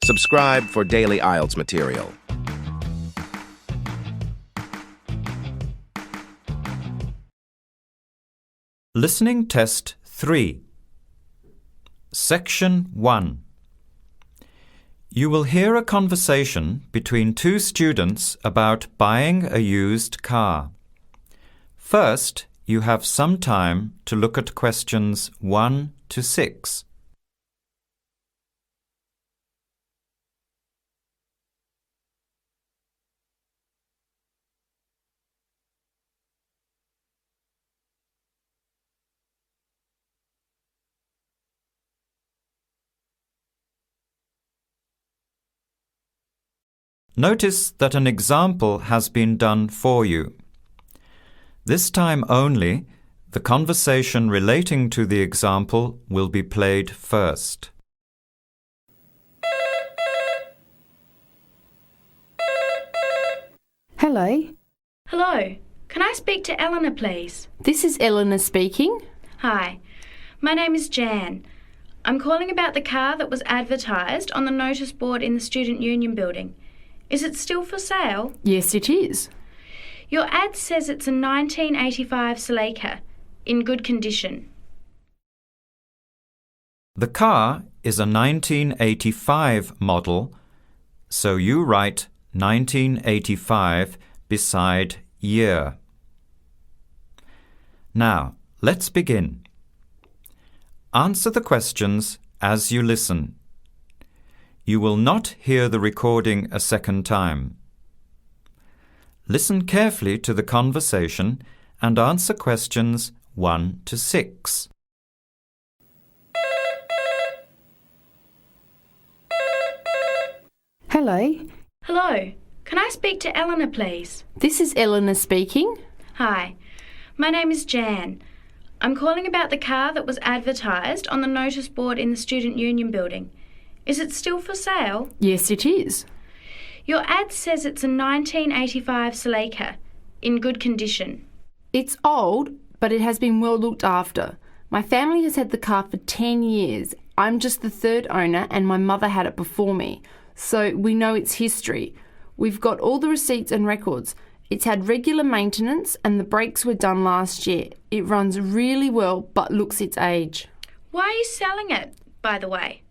Subscribe for daily IELTS material. Listening Test 3. Section 1. You will hear a conversation between two students about buying a used car. First, you have some time to look at questions 1 to 6. Notice that an example has been done for you. This time only, the conversation relating to the example will be played first. Hello, Hello, can I speak to Eleanor, please? this is Eleanor speaking. Hi, my name is Jan. I'm calling about the car that was advertised on the notice board in the Student Union building. Is it still for sale? Yes, it is. Your ad says it's a 1985 Celica, in good condition. The car is a 1985 model, so you write 1985 beside year. Now, let's begin. Answer the questions as you listen. You will not hear the recording a second time. Listen carefully to the conversation and answer questions 1 to 6. Hello, Hello, can I speak to Eleanor, please? this is Eleanor speaking. Hi, my name is Jan. I'm calling about the car that was advertised on the notice board in the Student Union building. Is it still for sale? Yes, it is. Your ad says it's a 1985 Celica, in good condition. It's old, but it has been well looked after. My family has had the car for 10 years. I'm just the third owner and my mother had it before me, so we know its history. We've got all the receipts and records. It's had regular maintenance and the brakes were done last year. It runs really well but looks its age. Why are you selling it, by the way?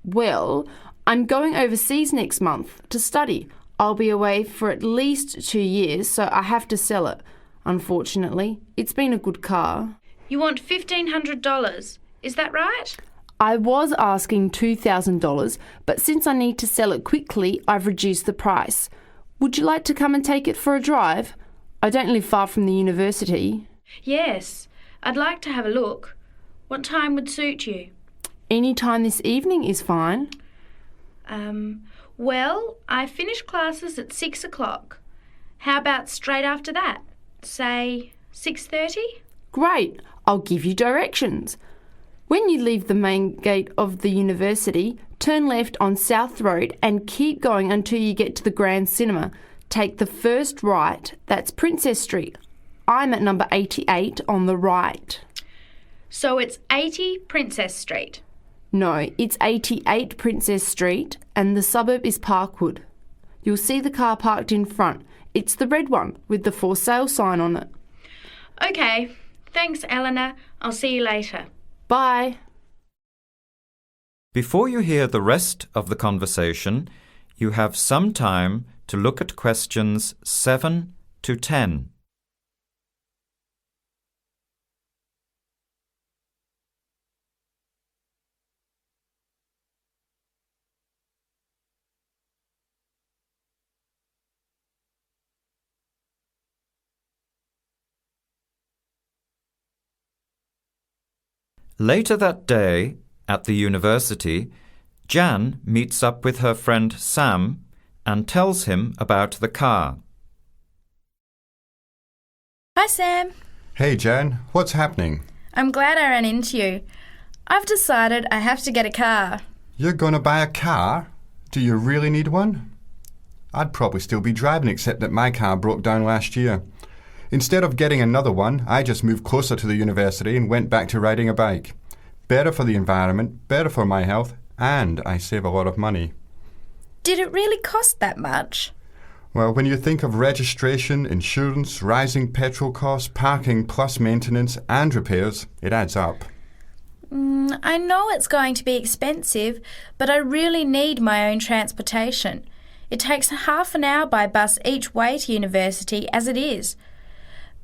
Well, I'm going overseas next month to study. I'll be away for at least 2 years, so I have to sell it. Unfortunately, it's been a good car. You want $1,500, is that right? I was asking $2,000, but since I need to sell it quickly, I've reduced the price. Would you like to come and take it for a drive? I don't live far from the university. Yes, I'd like to have a look. What time would suit you? Any time this evening is fine. Well, I finish classes at 6 o'clock. How about straight after that? Say 6:30? Great, I'll give you directions. When you leave the main gate of the university, turn left on South Road and keep going until you get to the Grand Cinema. Take the first right, that's Princess Street. I'm at number 88 on the right. So it's 80 Princess Street. No, it's 88 Princess Street and the suburb is Parkwood. You'll see the car parked in front. It's the red one with the for sale sign on it. Okay, thanks Eleanor. I'll see you later. Bye. Before you hear the rest of the conversation, you have some time to look at questions 7 to 10. Later that day, at the university, Jan meets up with her friend Sam and tells him about the car. Hi, Sam. Hey Jan, what's happening? I'm glad I ran into you. I've decided I have to get a car. You're gonna buy a car? Do you really need one? I'd probably still be driving except that my car broke down last year. Instead of getting another one, I just moved closer to the university and went back to riding a bike. Better for the environment, better for my health, and I save a lot of money. Did it really cost that much? Well, when you think of registration, insurance, rising petrol costs, parking plus maintenance and repairs, it adds up. I know it's going to be expensive, but I really need my own transportation. It takes half an hour by bus each way to university as it is.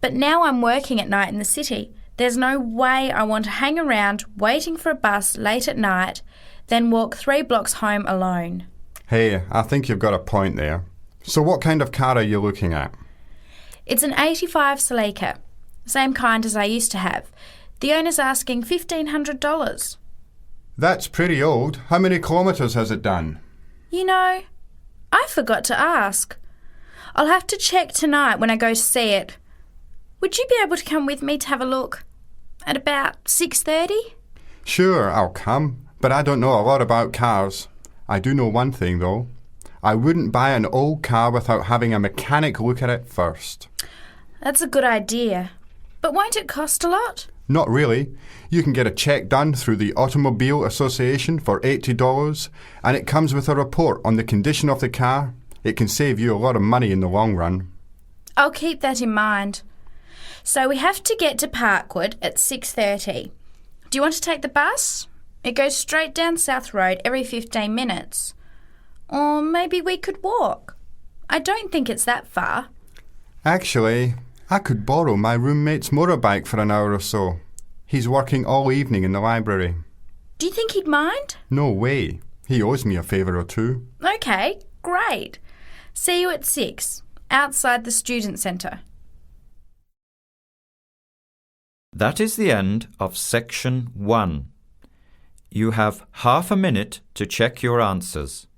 But now I'm working at night in the city. There's no way I want to hang around waiting for a bus late at night, then walk 3 blocks home alone. Hey, I think you've got a point there. So what kind of car are you looking at? It's an 85 Celica, same kind as I used to have. The owner's asking $1,500. That's pretty old. How many kilometres has it done? You know, I forgot to ask. I'll have to check tonight when I go to see it. Would you be able to come with me to have a look? At about 6:30? Sure, I'll come, but I don't know a lot about cars. I do know one thing, though. I wouldn't buy an old car without having a mechanic look at it first. That's a good idea. But won't it cost a lot? Not really. You can get a check done through the Automobile Association for $80, and it comes with a report on the condition of the car. It can save you a lot of money in the long run. I'll keep that in mind. So we have to get to Parkwood at 6:30. Do you want to take the bus? It goes straight down South Road every 15 minutes. Or maybe we could walk. I don't think it's that far. Actually, I could borrow my roommate's motorbike for an hour or so. He's working all evening in the library. Do you think he'd mind? No way. He owes me a favour or two. Okay, great. See you at 6, outside the student centre. That is the end of section 1. You have half a minute to check your answers.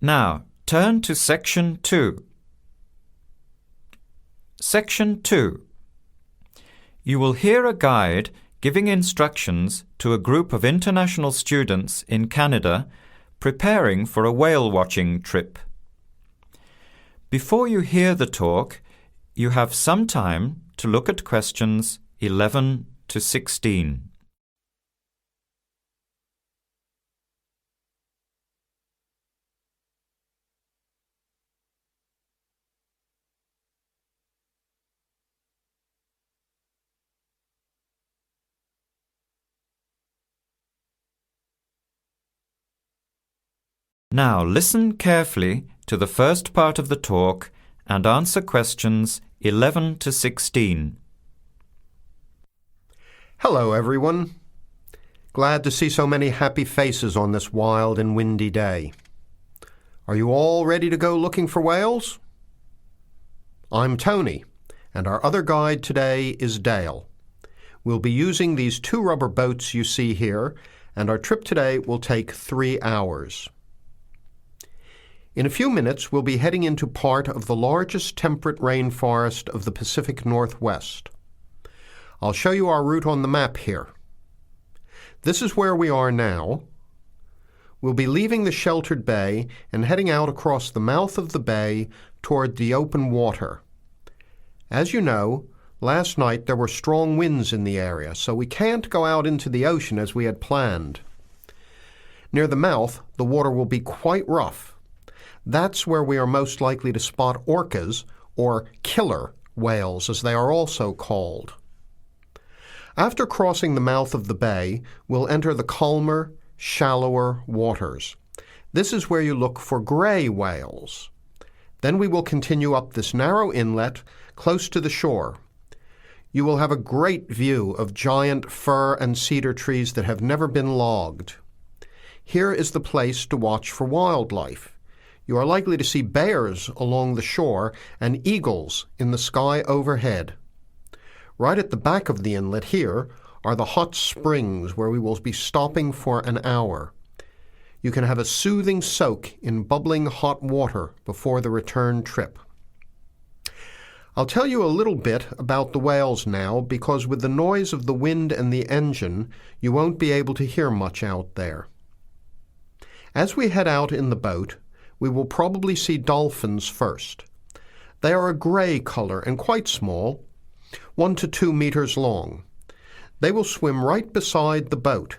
Now, turn to Section 2. Section 2. You will hear a guide giving instructions to a group of international students in Canada preparing for a whale-watching trip. Before you hear the talk, you have some time to look at questions 11 to 16. Now listen carefully to the first part of the talk and answer questions 11 to 16. Hello, everyone. Glad to see so many happy faces on this wild and windy day. Are you all ready to go looking for whales? I'm Tony, and our other guide today is Dale. We'll be using these 2 rubber boats you see here, and our trip today will take 3 hours. In a few minutes, we'll be heading into part of the largest temperate rainforest of the Pacific Northwest. I'll show you our route on the map here. This is where we are now. We'll be leaving the sheltered bay and heading out across the mouth of the bay toward the open water. As you know, last night there were strong winds in the area, so we can't go out into the ocean as we had planned. Near the mouth, the water will be quite rough. That's where we are most likely to spot orcas, or killer whales as they are also called. After crossing the mouth of the bay, we'll enter the calmer, shallower waters. This is where you look for gray whales. Then we will continue up this narrow inlet close to the shore. You will have a great view of giant fir and cedar trees that have never been logged. Here is the place to watch for wildlife. You are likely to see bears along the shore and eagles in the sky overhead. Right at the back of the inlet here are the hot springs where we will be stopping for an hour. You can have a soothing soak in bubbling hot water before the return trip. I'll tell you a little bit about the whales now, because with the noise of the wind and the engine, you won't be able to hear much out there. As we head out in the boat, we will probably see dolphins first. They are a grey colour and quite small, 1 to 2 meters long. They will swim right beside the boat,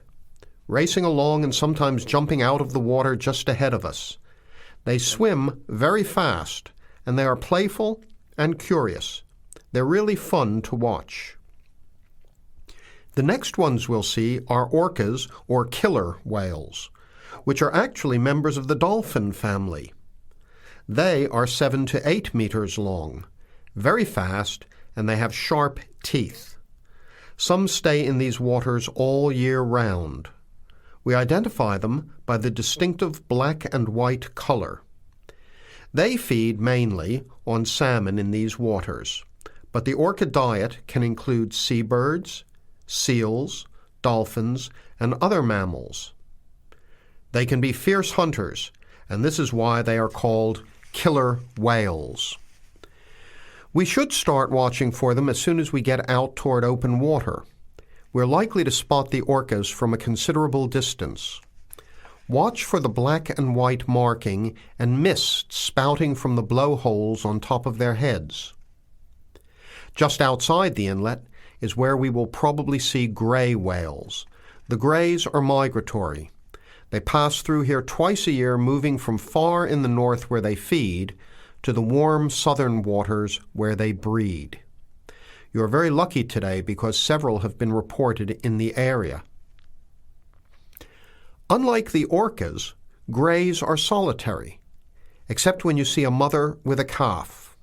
racing along and sometimes jumping out of the water just ahead of us. They swim very fast, and they are playful and curious. They're really fun to watch. The next ones we'll see are orcas, or killer whales, which are actually members of the dolphin family. They are 7 to 8 meters long, very fast, and they have sharp teeth. Some stay in these waters all year round. We identify them by the distinctive black and white color. They feed mainly on salmon in these waters, but the orca diet can include seabirds, seals, dolphins, and other mammals. They can be fierce hunters, and this is why they are called killer whales. We should start watching for them as soon as we get out toward open water. We're likely to spot the orcas from a considerable distance. Watch for the black and white marking and mist spouting from the blowholes on top of their heads. Just outside the inlet is where we will probably see gray whales. The grays are migratory. They pass through here twice a year, moving from far in the north where they feed to the warm southern waters where they breed. You are very lucky today because several have been reported in the area. Unlike the orcas, grays are solitary, except when you see a mother with a calf.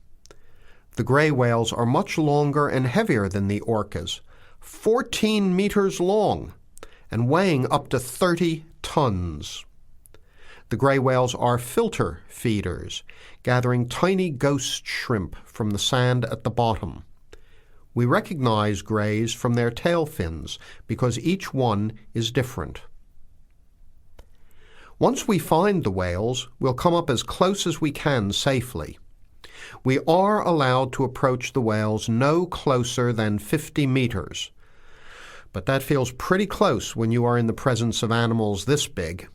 The gray whales are much longer and heavier than the orcas, 14 meters long and weighing up to 30 tons. The gray whales are filter feeders, gathering tiny ghost shrimp from the sand at the bottom. We recognize grays from their tail fins because each one is different. Once we find the whales, we'll come up as close as we can safely. We are allowed to approach the whales no closer than 50 meters, but that feels pretty close when you are in the presence of animals this big.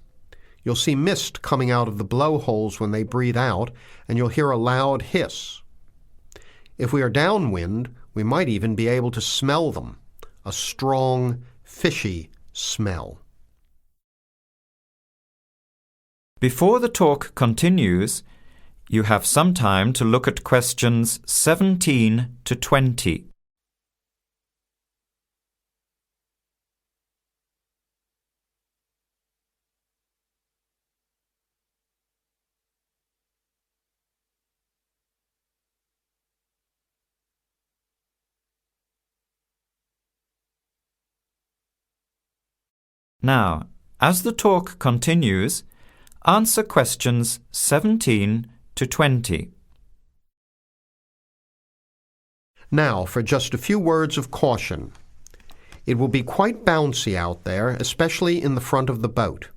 You'll see mist coming out of the blowholes when they breathe out, and you'll hear a loud hiss. If we are downwind, we might even be able to smell them, a strong, fishy smell. Before the talk continues, you have some time to look at questions 17 to 20. Now, as the talk continues, answer questions 17 to 20. Now, for just a few words of caution. It will be quite bouncy out there, especially in the front of the boat.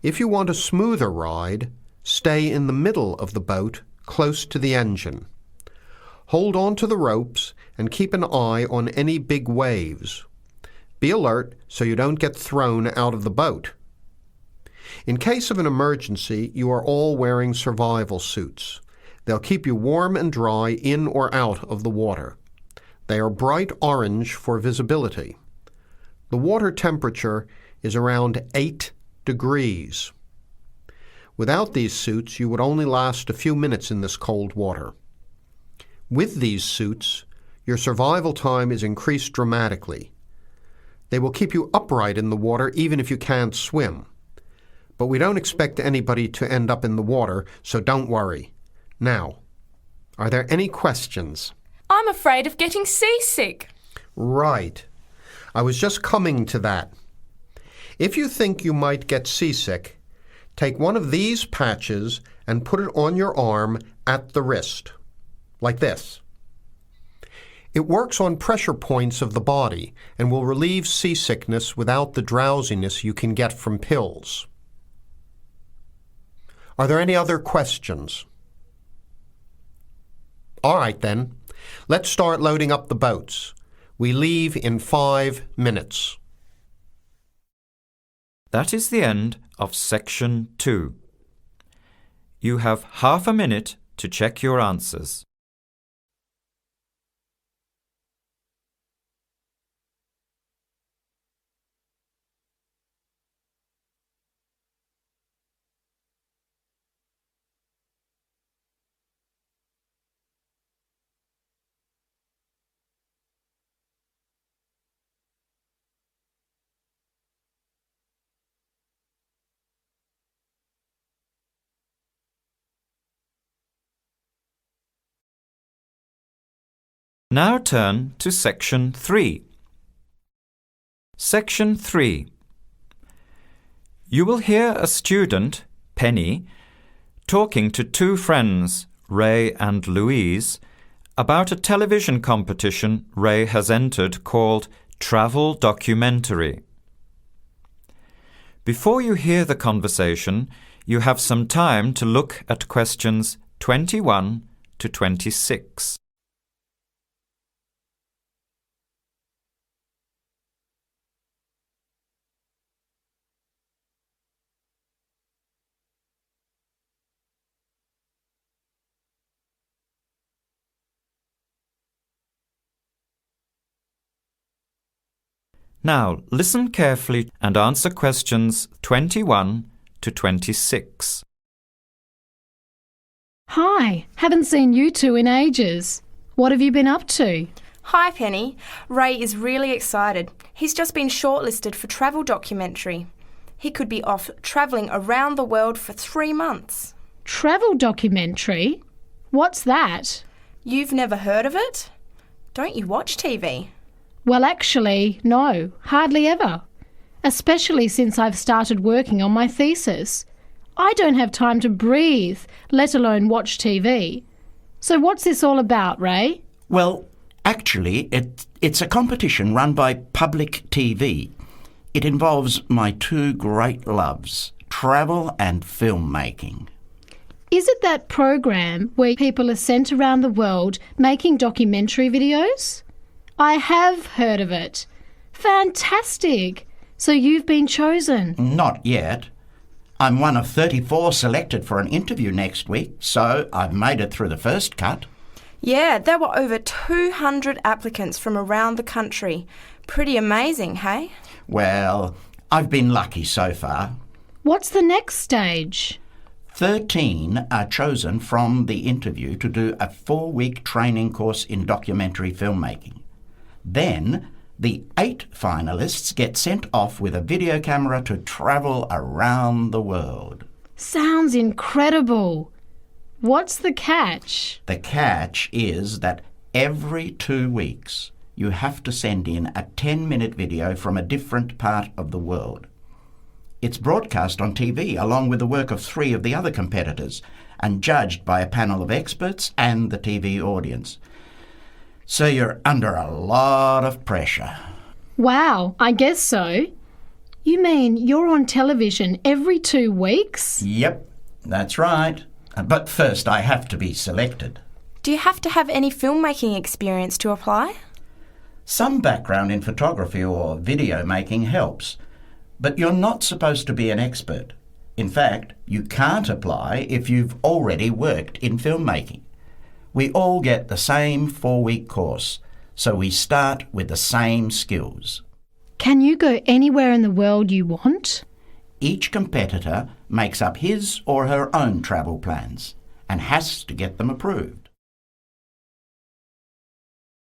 If you want a smoother ride, stay in the middle of the boat, close to the engine. Hold on to the ropes and keep an eye on any big waves. Be alert so you don't get thrown out of the boat. In case of an emergency, you are all wearing survival suits. They'll keep you warm and dry in or out of the water. They are bright orange for visibility. The water temperature is around 8 degrees. Without these suits, you would only last a few minutes in this cold water. With these suits, your survival time is increased dramatically. They will keep you upright in the water even if you can't swim. But we don't expect anybody to end up in the water, so don't worry. Now, are there any questions? I'm afraid of getting seasick. Right. I was just coming to that. If you think you might get seasick, take one of these patches and put it on your arm at the wrist, like this. It works on pressure points of the body and will relieve seasickness without the drowsiness you can get from pills. Are there any other questions? All right then, let's start loading up the boats. We leave in 5 minutes. That is the end of section 2. You have half a minute to check your answers. Now turn to section 3. Section 3. You will hear a student, Penny, talking to 2 friends, Ray and Louise, about a television competition Ray has entered called Travel Documentary. Before you hear the conversation, you have some time to look at questions 21 to 26. Now, listen carefully and answer questions 21 to 26. Hi, haven't seen you two in ages. What have you been up to? Hi, Penny. Ray is really excited. He's just been shortlisted for Travel Documentary. He could be off travelling around the world for 3 months. Travel documentary? What's that? You've never heard of it? Don't you watch TV? Well, actually, no, hardly ever. Especially since I've started working on my thesis. I don't have time to breathe, let alone watch TV. So what's this all about, Ray? Well, actually, it's a competition run by public TV. It involves my 2 great loves, travel and filmmaking. Is it that program where people are sent around the world making documentary videos? I have heard of it. Fantastic! So you've been chosen? Not yet. I'm one of 34 selected for an interview next week, so I've made it through the first cut. Yeah, there were over 200 applicants from around the country. Pretty amazing, hey? Well, I've been lucky so far. What's the next stage? 13 are chosen from the interview to do a 4-week training course in documentary filmmaking. Then, the 8 finalists get sent off with a video camera to travel around the world. Sounds incredible. What's the catch? The catch is that every 2 weeks you have to send in a 10-minute video from a different part of the world. It's broadcast on TV along with the work of 3 of the other competitors and judged by a panel of experts and the TV audience. So you're under a lot of pressure. Wow, I guess so. You mean you're on television every 2 weeks? Yep, that's right. But first I have to be selected. Do you have to have any filmmaking experience to apply? Some background in photography or video making helps, but you're not supposed to be an expert. In fact, you can't apply if you've already worked in filmmaking. We all get the same 4-week course, so we start with the same skills. Can you go anywhere in the world you want? Each competitor makes up his or her own travel plans and has to get them approved.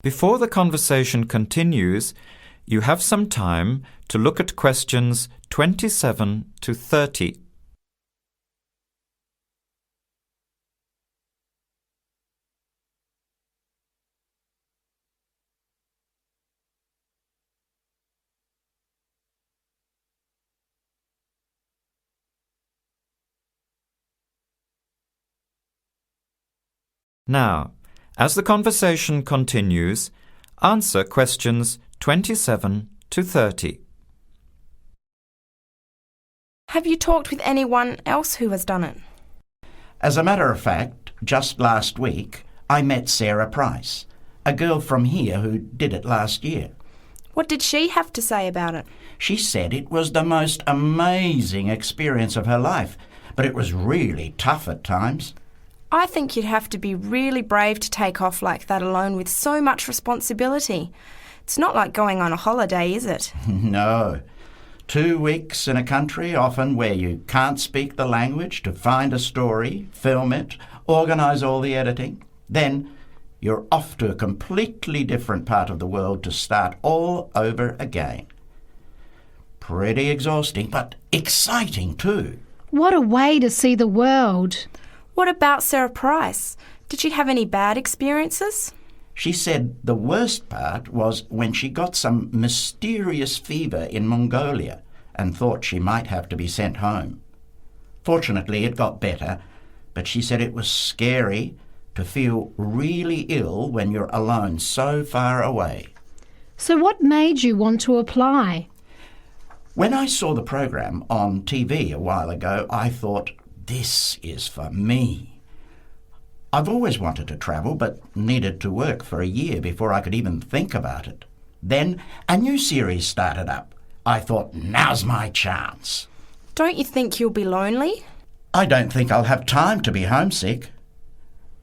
Before the conversation continues, you have some time to look at questions 27 to 30. Now, as the conversation continues, answer questions 27 to 30. Have you talked with anyone else who has done it? As a matter of fact, just last week, I met Sarah Price, a girl from here who did it last year. What did she have to say about it? She said it was the most amazing experience of her life, but it was really tough at times. I think you'd have to be really brave to take off like that alone with so much responsibility. It's not like going on a holiday, is it? No. 2 weeks in a country, often where you can't speak the language, to find a story, film it, organise all the editing. Then you're off to a completely different part of the world to start all over again. Pretty exhausting, but exciting too. What a way to see the world. What about Sarah Price? Did she have any bad experiences? She said the worst part was when she got some mysterious fever in Mongolia and thought she might have to be sent home. Fortunately, it got better, but she said it was scary to feel really ill when you're alone so far away. So what made you want to apply? When I saw the program on TV a while ago, I thought, this is for me. I've always wanted to travel, but needed to work for a year before I could even think about it. Then a new series started up. I thought, now's my chance. Don't you think you'll be lonely? I don't think I'll have time to be homesick.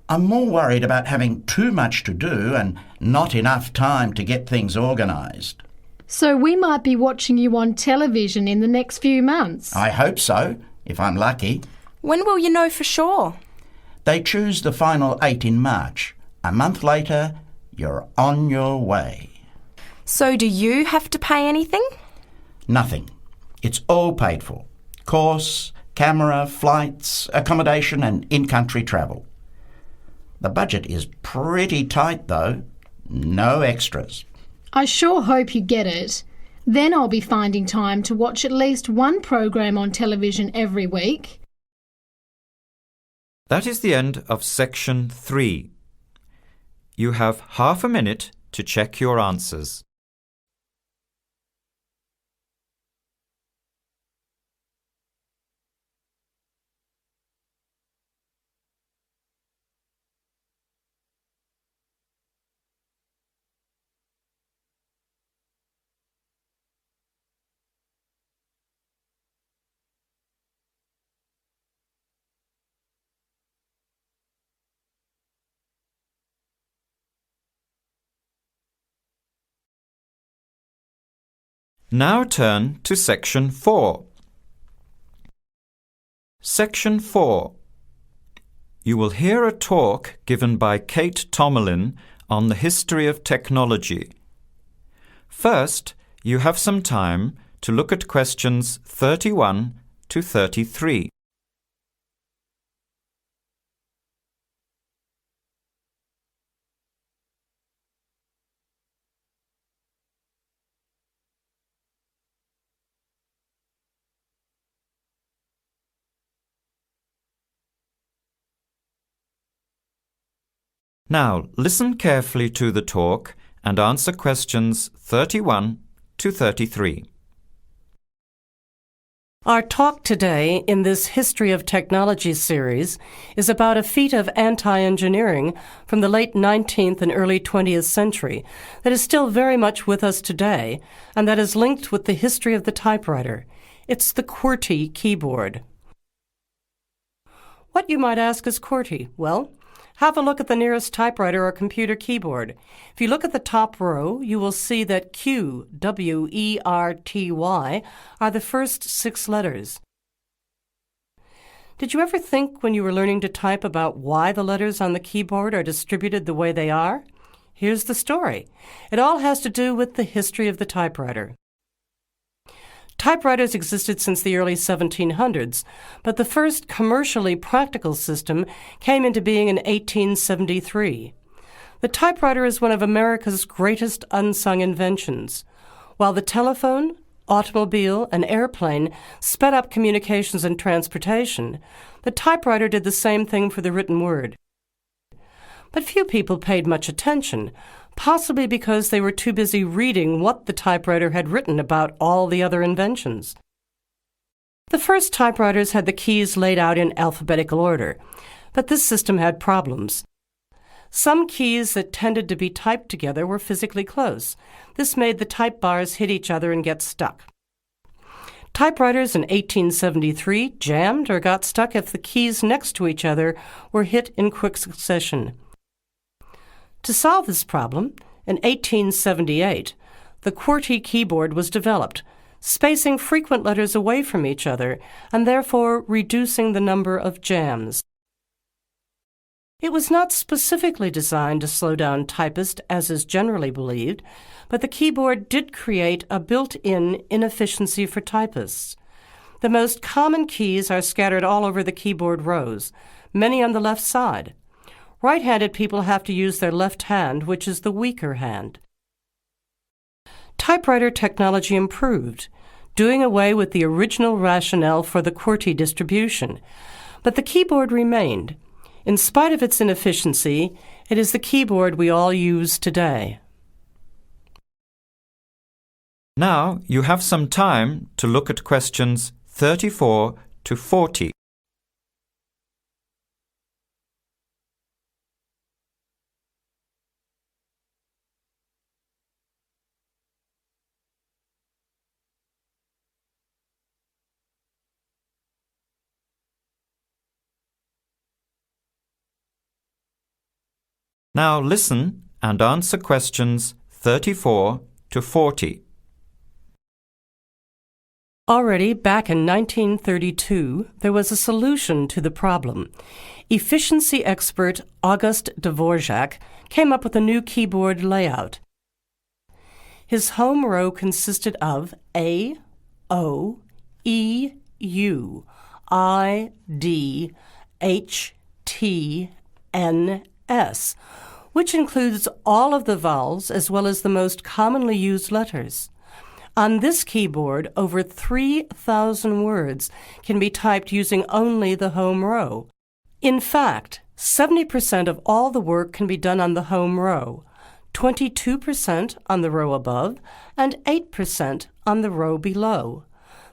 I'm more worried about having too much to do and not enough time to get things organised. So we might be watching you on television in the next few months. I hope so, if I'm lucky. When will you know for sure? They choose the final 8 in March. A month later, you're on your way. So do you have to pay anything? Nothing. It's all paid for. Course, camera, flights, accommodation and in-country travel. The budget is pretty tight though. No extras. I sure hope you get it. Then I'll be finding time to watch at least one program on television every week. That is the end of section 3. You have half a minute to check your answers. Now turn to section 4. Section 4. You will hear a talk given by Kate Tomalin on the history of technology. First, you have some time to look at questions 31 to 33. Now, listen carefully to the talk and answer questions 31 to 33. Our talk today in this History of Technology series is about a feat of anti-engineering from the late 19th and early 20th century that is still very much with us today and that is linked with the history of the typewriter. It's the QWERTY keyboard. What, you might ask, is QWERTY? Well, have a look at the nearest typewriter or computer keyboard. If you look at the top row, you will see that Q, W-E-R-T-Y, are the first 6 letters. Did you ever think when you were learning to type about why the letters on the keyboard are distributed the way they are? Here's the story. It all has to do with the history of the typewriter. Typewriters existed since the early 1700s, but the first commercially practical system came into being in 1873. The typewriter is one of America's greatest unsung inventions. While the telephone, automobile, and airplane sped up communications and transportation, the typewriter did the same thing for the written word. But few people paid much attention, possibly because they were too busy reading what the typewriter had written about all the other inventions. The first typewriters had the keys laid out in alphabetical order, but this system had problems. Some keys that tended to be typed together were physically close. This made the type bars hit each other and get stuck. Typewriters in 1873 jammed or got stuck if the keys next to each other were hit in quick succession. To solve this problem, in 1878, the QWERTY keyboard was developed, spacing frequent letters away from each other and therefore reducing the number of jams. It was not specifically designed to slow down typists, as is generally believed, but the keyboard did create a built-in inefficiency for typists. The most common keys are scattered all over the keyboard rows, many on the left side. Right-handed people have to use their left hand, which is the weaker hand. Typewriter technology improved, doing away with the original rationale for the QWERTY distribution, but the keyboard remained. In spite of its inefficiency, it is the keyboard we all use today. Now you have some time to look at questions 34 to 40. Now listen and answer questions 34 to 40. Already back in 1932, there was a solution to the problem. Efficiency expert August Dvorak came up with a new keyboard layout. His home row consisted of A, O, E, U, I, D, H, T, N, S, which includes all of the vowels as well as the most commonly used letters. On this keyboard, over 3,000 words can be typed using only the home row. In fact, 70% of all the work can be done on the home row, 22% on the row above, and 8% on the row below.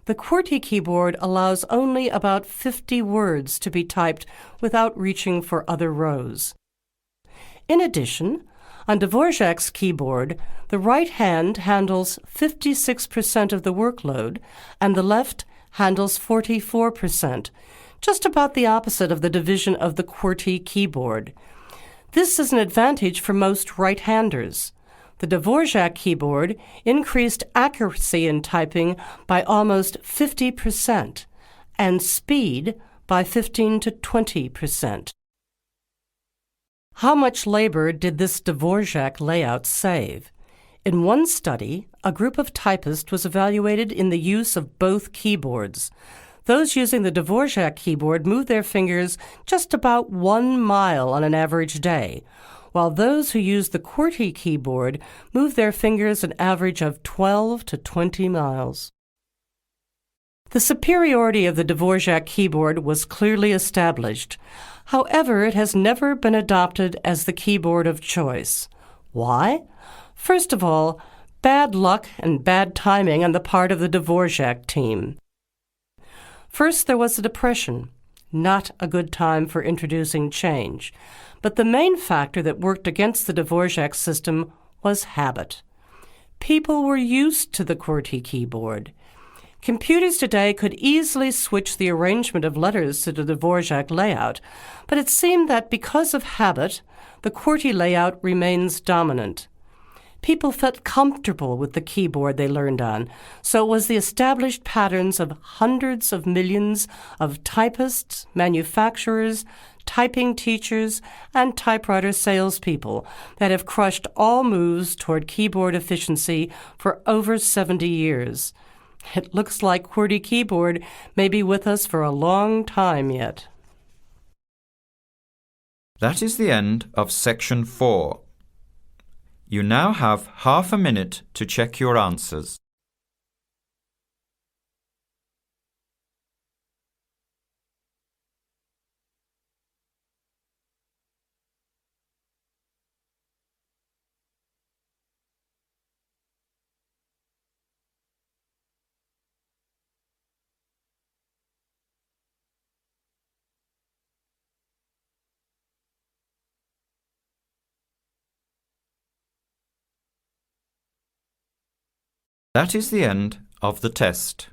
The QWERTY keyboard allows only about 50 words to be typed without reaching for other rows. In addition, on Dvorak's keyboard, the right hand handles 56% of the workload and the left handles 44%, just about the opposite of the division of the QWERTY keyboard. This is an advantage for most right-handers. The Dvorak keyboard increased accuracy in typing by almost 50% and speed by 15 to 20%. How much labor did this Dvorak layout save? In one study, a group of typists was evaluated in the use of both keyboards. Those using the Dvorak keyboard moved their fingers just about 1 mile on an average day, while those who used the QWERTY keyboard moved their fingers an average of 12 to 20 miles. The superiority of the Dvorak keyboard was clearly established. However, it has never been adopted as the keyboard of choice. Why? First of all, bad luck and bad timing on the part of the Dvorak team. First, there was the Depression, not a good time for introducing change. But the main factor that worked against the Dvorak system was habit. People were used to the QWERTY keyboard. Computers today could easily switch the arrangement of letters to the Dvorak layout, but it seemed that because of habit, the QWERTY layout remains dominant. People felt comfortable with the keyboard they learned on, so it was the established patterns of hundreds of millions of typists, manufacturers, typing teachers, and typewriter salespeople that have crushed all moves toward keyboard efficiency for over 70 years. It looks like QWERTY keyboard may be with us for a long time yet. That is the end of section 4. You now have half a minute to check your answers. That is the end of the test.